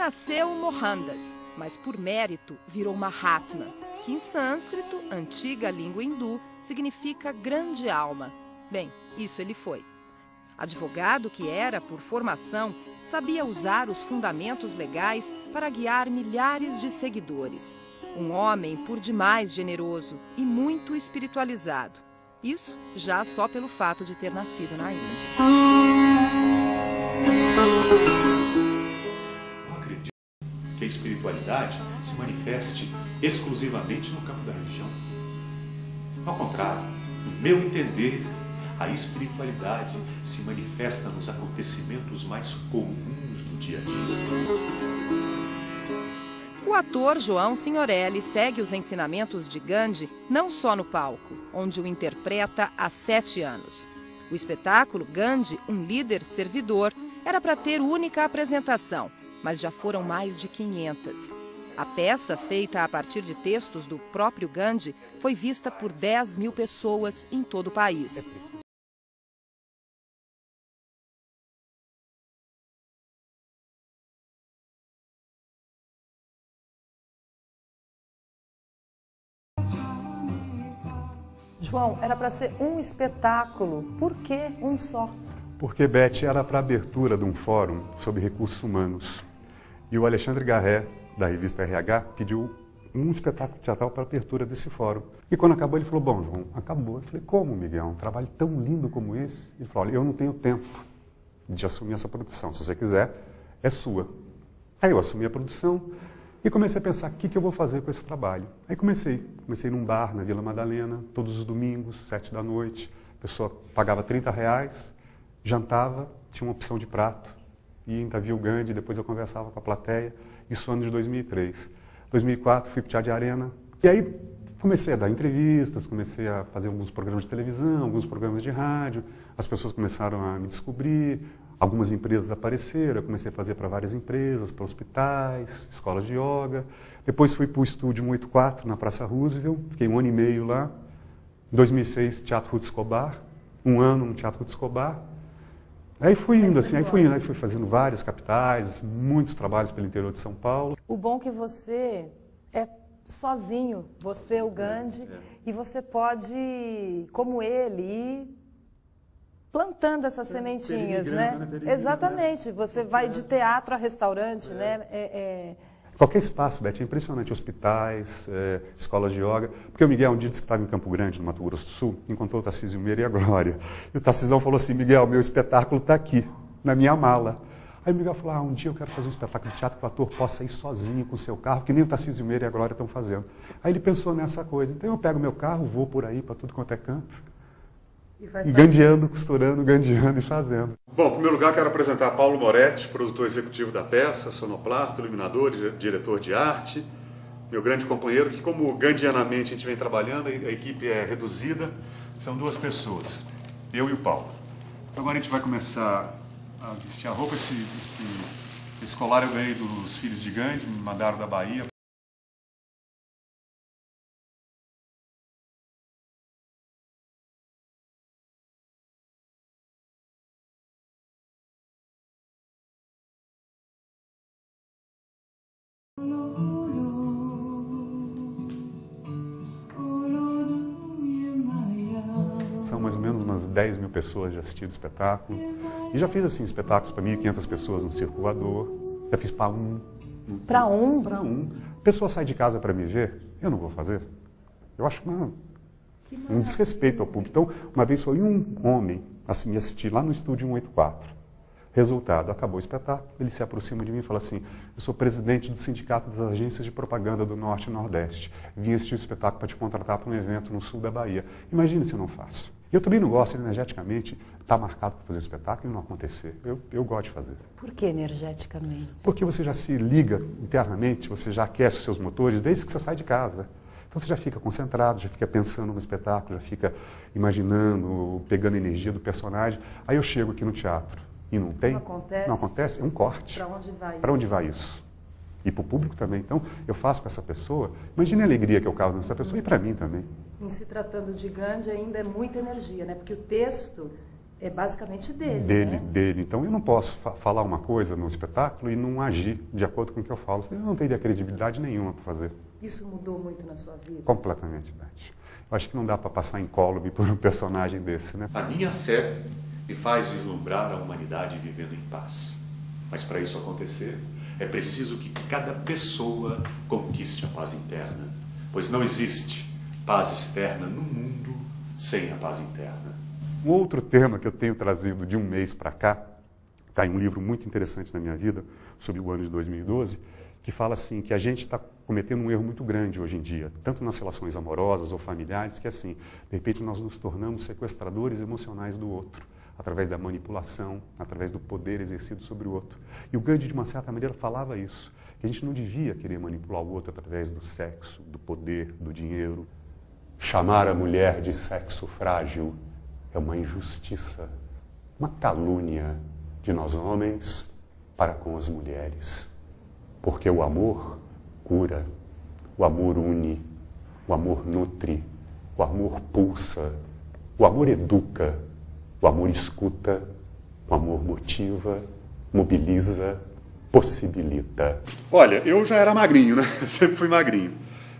nasceu Mohandas, mas por mérito virou Mahatma, que em sânscrito, antiga língua hindu, significa grande alma. Bem, isso ele foi. Advogado que era por formação, sabia usar os fundamentos legais para guiar milhares de seguidores. Um homem por demais generoso e muito espiritualizado. Isso já só pelo fato de ter nascido na Índia. Não acredito que a espiritualidade se manifeste exclusivamente no campo da religião. Ao contrário, no meu entender, a espiritualidade se manifesta nos acontecimentos mais comuns do dia a dia. O ator João Signorelli segue os ensinamentos de Gandhi não só no palco, onde o interpreta há 7 anos. O espetáculo Gandhi, um líder servidor, era para ter única apresentação, mas já foram mais de 500. A peça, feita a partir de textos do próprio Gandhi, foi vista por 10 mil pessoas em todo o país. João, era para ser um espetáculo. Por que um só? Porque, Beth, era para a abertura de um fórum sobre recursos humanos. E o Alexandre Garré, da revista RH, pediu um espetáculo teatral para a abertura desse fórum. E quando acabou, ele falou, bom, João, acabou. Eu falei, como, Miguel? Um trabalho tão lindo como esse? Ele falou, olha, eu não tenho tempo de assumir essa produção. Se você quiser, é sua. Aí eu assumi a produção e comecei a pensar, o que eu vou fazer com esse trabalho? Aí comecei num bar na Vila Madalena, todos os domingos, 7 da noite. A pessoa pagava R$30, jantava, tinha uma opção de prato, e ainda via o Gandhi, depois eu conversava com a plateia. Isso ano de 2003. 2004 fui para o Teatro de Arena, e aí comecei a dar entrevistas, comecei a fazer alguns programas de televisão, alguns programas de rádio, as pessoas começaram a me descobrir, algumas empresas apareceram, eu comecei a fazer para várias empresas, para hospitais, escolas de yoga. Depois fui para o Estúdio 184, na Praça Roosevelt, fiquei 1 ano e meio lá. Em 2006, Teatro Ruth Escobar, 1 ano no Teatro Ruth Escobar. Aí fui indo, aí fui fazendo várias capitais, muitos trabalhos pelo interior de São Paulo. O bom é que você é sozinho, você, o Gandhi, e você pode, como ele, ir plantando essas sementinhas, né? Exatamente. Você vai de teatro a restaurante, né? Qualquer espaço, Beth, é impressionante. Hospitais, escolas de yoga. Porque o Miguel, um dia disse que estava em Campo Grande, no Mato Grosso do Sul, encontrou o Tarcísio Meira e a Glória. E o Tarcísio falou assim, Miguel, meu espetáculo está aqui, na minha mala. Aí o Miguel falou, um dia eu quero fazer um espetáculo de teatro que o ator possa ir sozinho com o seu carro, que nem o Tarcísio Meira e a Glória estão fazendo. Aí ele pensou nessa coisa. Então eu pego meu carro, vou por aí para tudo quanto é canto. E gandeando, costurando, gandeando e fazendo. Bom, em primeiro lugar, quero apresentar Paulo Moretti, produtor executivo da peça, sonoplasta, iluminador, diretor de arte, meu grande companheiro, que como gandianamente a gente vem trabalhando, a equipe é reduzida, são 2 pessoas, eu e o Paulo. Agora a gente vai começar a vestir a roupa, esse colar eu ganhei dos filhos de Gandhi, me mandaram da Bahia. São mais ou menos umas 10 mil pessoas já assistiram o espetáculo. E já fiz assim, espetáculos para 1.500 pessoas no Circo Voador. Já fiz para um. Para um? Para um. A pessoa sai de casa para me ver, eu não vou fazer. Eu acho um desrespeito ao público. Então, uma vez foi um homem assim, me assistir lá no Estúdio 184. Resultado, acabou o espetáculo, ele se aproxima de mim e fala assim, eu sou presidente do Sindicato das Agências de Propaganda do Norte e Nordeste. Vim assistir o espetáculo para te contratar para um evento no sul da Bahia. Imagina se eu não faço. Eu também não gosto, energeticamente, estar marcado para fazer o espetáculo e não acontecer. Eu gosto de fazer. Por que energeticamente? Porque você já se liga internamente, você já aquece os seus motores desde que você sai de casa. Então você já fica concentrado, já fica pensando no espetáculo, já fica imaginando, pegando a energia do personagem. Aí eu chego aqui no teatro. E não tem? Não acontece? É um corte. Para onde vai isso? Para onde vai isso? E para o público também. Então, eu faço para essa pessoa, imagine a alegria que eu causo nessa pessoa e para mim também. Em se tratando de Gandhi ainda é muita energia, né? Porque o texto É basicamente dele, Dele, né? dele. Então eu não posso falar uma coisa no espetáculo e não agir de acordo com o que eu falo. Senão eu não teria credibilidade nenhuma para fazer. Isso mudou muito na sua vida? Completamente, Beth. Eu acho que não dá para passar incólume por um personagem desse, né? A minha fé me faz vislumbrar a humanidade vivendo em paz. Mas para isso acontecer, é preciso que cada pessoa conquiste a paz interna. Pois não existe paz externa no mundo sem a paz interna. Um outro tema que eu tenho trazido de um mês para cá, está em um livro muito interessante na minha vida, sobre o ano de 2012, que fala assim, que a gente está cometendo um erro muito grande hoje em dia, tanto nas relações amorosas ou familiares, que assim, de repente nós nos tornamos sequestradores emocionais do outro, através da manipulação, através do poder exercido sobre o outro. E o Gandhi, de uma certa maneira, falava isso, que a gente não devia querer manipular o outro através do sexo, do poder, do dinheiro. Chamar a mulher de sexo frágil é uma injustiça, uma calúnia de nós homens para com as mulheres. Porque o amor cura, o amor une, o amor nutre, o amor pulsa, o amor educa, o amor escuta, o amor motiva, mobiliza, possibilita. Olha, eu já era magrinho, né? Sempre fui magrinho.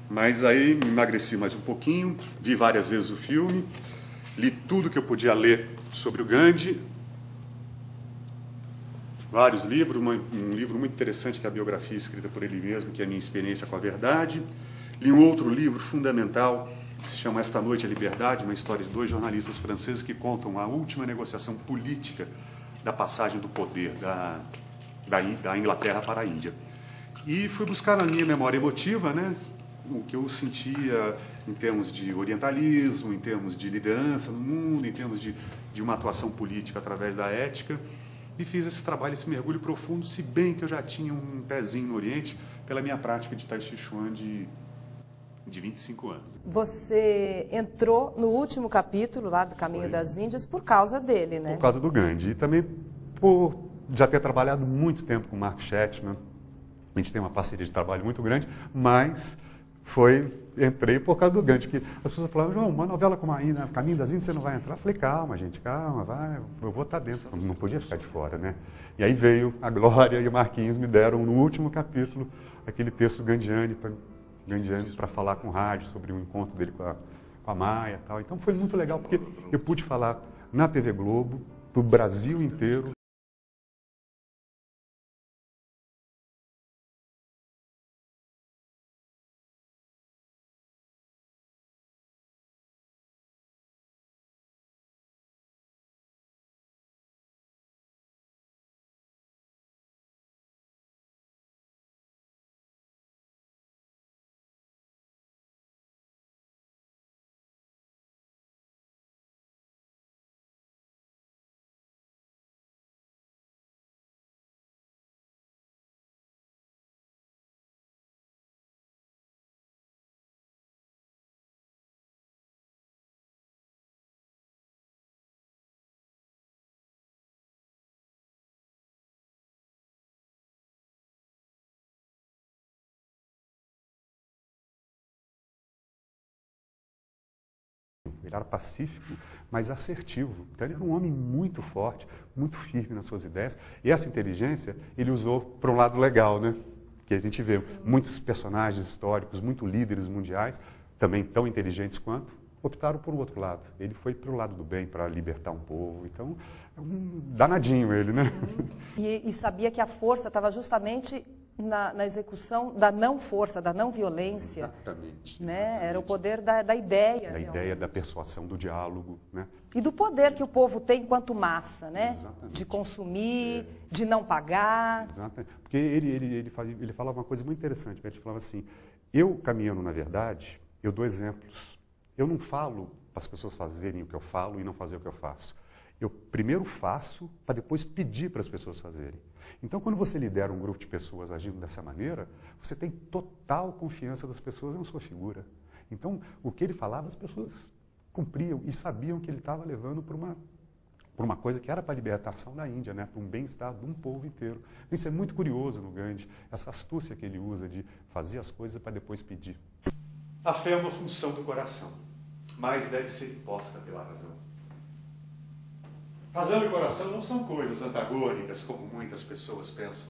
Mas aí me emagreci mais um pouquinho, vi várias vezes o filme, li tudo que eu podia ler sobre o Gandhi, vários livros, um livro muito interessante que é a biografia escrita por ele mesmo, que é a minha experiência com a verdade. Li um outro livro fundamental, que se chama Esta Noite é Liberdade, uma história de 2 jornalistas franceses que contam a última negociação política da passagem do poder da Inglaterra para a Índia. E fui buscar na minha memória emotiva, né, o que eu sentia em termos de orientalismo, em termos de liderança no mundo, em termos de uma atuação política através da ética, e fiz esse trabalho, esse mergulho profundo, se bem que eu já tinha um pezinho no Oriente pela minha prática de Tai Chi Chuan de 25 anos. Você entrou no último capítulo lá do Caminho das Índias por causa dele, né? Por causa do Gandhi. E também por já ter trabalhado muito tempo com o Mark Shetman. A gente tem uma parceria de trabalho muito grande, mas entrei por causa do Gandhi, que as pessoas falavam, João, uma novela como a Caminho das Índias, você não vai entrar? Eu falei, calma, gente, calma, vai, eu vou estar dentro. Não podia ficar de fora, né? E aí veio a Glória e o Marquinhos me deram, no último capítulo, aquele texto gandiani para falar com o rádio sobre o encontro dele com a Maia e tal. Então foi muito legal, porque eu pude falar na TV Globo, para o Brasil inteiro. Ele era pacífico, mas assertivo. Então ele era um homem muito forte, muito firme nas suas ideias. E essa inteligência ele usou para um lado legal, né? Que a gente vê muitos personagens históricos, muitos líderes mundiais, também tão inteligentes quanto, optaram por outro lado. Ele foi para o lado do bem, para libertar um povo. Então, é um danadinho ele, né? E sabia que a força estava justamente na execução da não força, da não violência. Exatamente. Né? Era o poder da ideia. Da ideia da persuasão, do diálogo, né? E do poder que o povo tem enquanto massa, né? Exatamente. De consumir, de não pagar. Exatamente. Porque ele falava uma coisa muito interessante. Ele falava assim, eu caminhando na verdade, eu dou exemplos. Eu não falo para as pessoas fazerem o que eu falo e não fazer o que eu faço. Eu primeiro faço para depois pedir para as pessoas fazerem. Então, quando você lidera um grupo de pessoas agindo dessa maneira, você tem total confiança das pessoas na sua figura. Então, o que ele falava, as pessoas cumpriam e sabiam que ele estava levando para uma coisa que era para a libertação da Índia, né? Para um bem-estar de um povo inteiro. Isso é muito curioso no Gandhi, essa astúcia que ele usa de fazer as coisas para depois pedir. A fé é uma função do coração, mas deve ser imposta pela razão. Razão e coração não são coisas antagônicas, como muitas pessoas pensam.